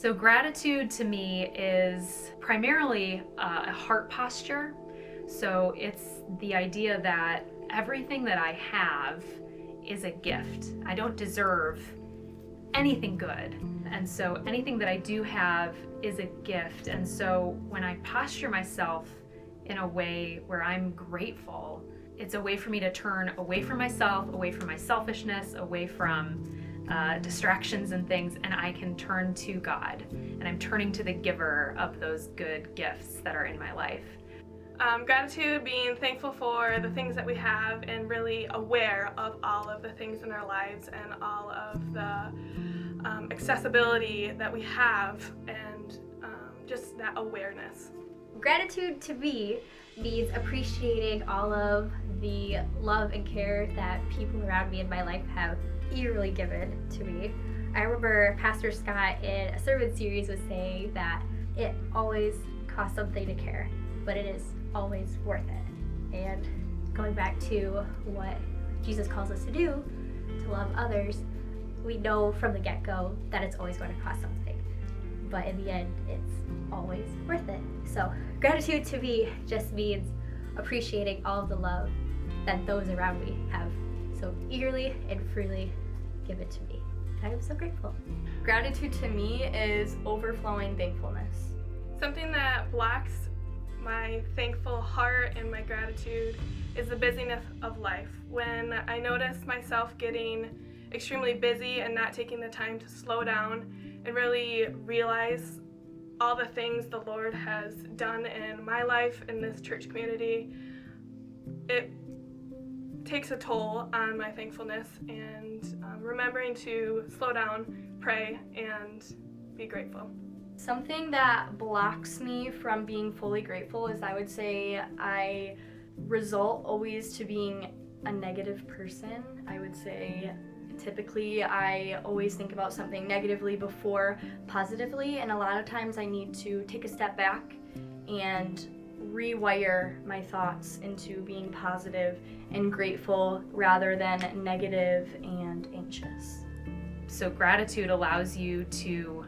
So gratitude to me is primarily a heart posture. So it's the idea that everything that I have is a gift. I don't deserve anything good. And so anything that I do have is a gift. And so when I posture myself in a way where I'm grateful, it's a way for me to turn away from myself, away from my selfishness, away from distractions and things, and I can turn to God. And I'm turning to the giver of those good gifts that are in my life. Gratitude, being thankful for the things that we have and really aware of all of the things in our lives and all of the accessibility that we have, and just that awareness. Gratitude to me means appreciating all of the love and care that people around me in my life have eagerly given to me. I remember Pastor Scott in a sermon series was saying that it always costs something to care, but it is always worth it. And going back to what Jesus calls us to do, to love others, we know from the get-go that it's always going to cost something. But in the end, it's always worth it. So gratitude to me just means appreciating all of the love that those around me have so eagerly and freely given to me. And I am so grateful. Gratitude to me is overflowing thankfulness. Something that blocks my thankful heart and my gratitude is the busyness of life. When I notice myself getting extremely busy and not taking the time to slow down and really realize all the things the Lord has done in my life, in this church community, it takes a toll on my thankfulness, and remembering to slow down, pray, and be grateful. Something that blocks me from being fully grateful is, I would say, I result always to being a negative person. I would say typically I always think about something negatively before positively, and a lot of times I need to take a step back and rewire my thoughts into being positive and grateful rather than negative and anxious. So gratitude allows you to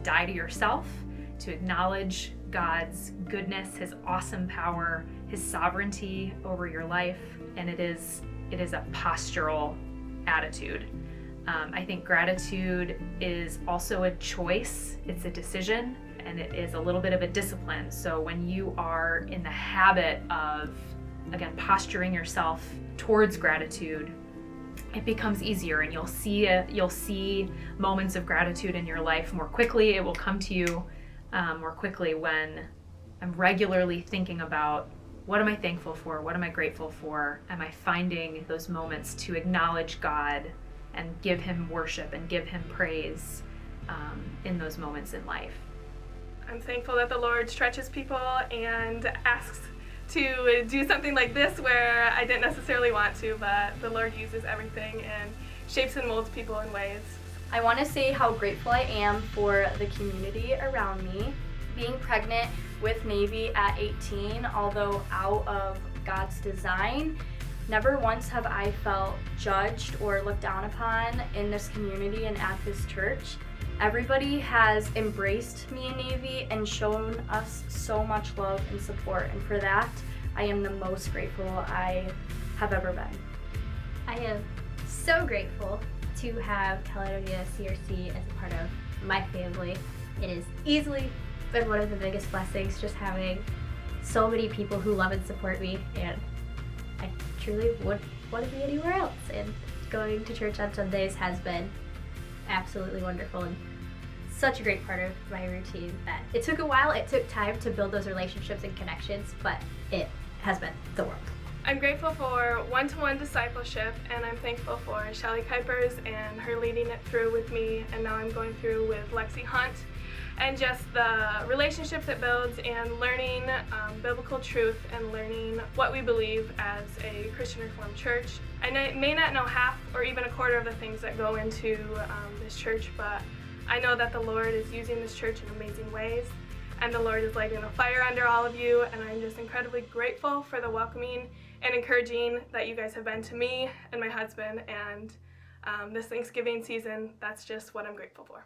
die to yourself, to acknowledge God's goodness, His awesome power, His sovereignty over your life, and it is a postural attitude. I think gratitude is also a choice. It's a decision, and it is a little bit of a discipline. So when you are in the habit of, again, posturing yourself towards gratitude, it becomes easier, and you'll see moments of gratitude in your life more quickly. It will come to you more quickly when I'm regularly thinking about, what am I thankful for? What am I grateful for? Am I finding those moments to acknowledge God and give Him worship and give Him praise in those moments in life? I'm thankful that the Lord stretches people and asks to do something like this where I didn't necessarily want to, but the Lord uses everything and shapes and molds people in ways. I want to say how grateful I am for the community around me. Being pregnant with Navy at 18, although out of God's design, never once have I felt judged or looked down upon in this community and at this church. Everybody has embraced me in Navy and shown us so much love and support, and for that, I am the most grateful I have ever been. I am so grateful to have Caledonia CRC as a part of my family. It has easily been one of the biggest blessings, just having so many people who love and support me, and I truly wouldn't want to be anywhere else. And going to church on Sundays has been absolutely wonderful and such a great part of my routine that it took a while. It took time to build those relationships and connections, but it has been the world. I'm grateful for one-to-one discipleship, and I'm thankful for Shelly Kuipers and her leading it through with me, and now I'm going through with Lexi Hunt, and just the relationships it builds and learning biblical truth and learning what we believe as a Christian Reformed church. I may not know half or even a quarter of the things that go into this church, but I know that the Lord is using this church in amazing ways, and the Lord is lighting a fire under all of you, and I'm just incredibly grateful for the welcoming and encouraging that you guys have been to me and my husband, and this Thanksgiving season, that's just what I'm grateful for.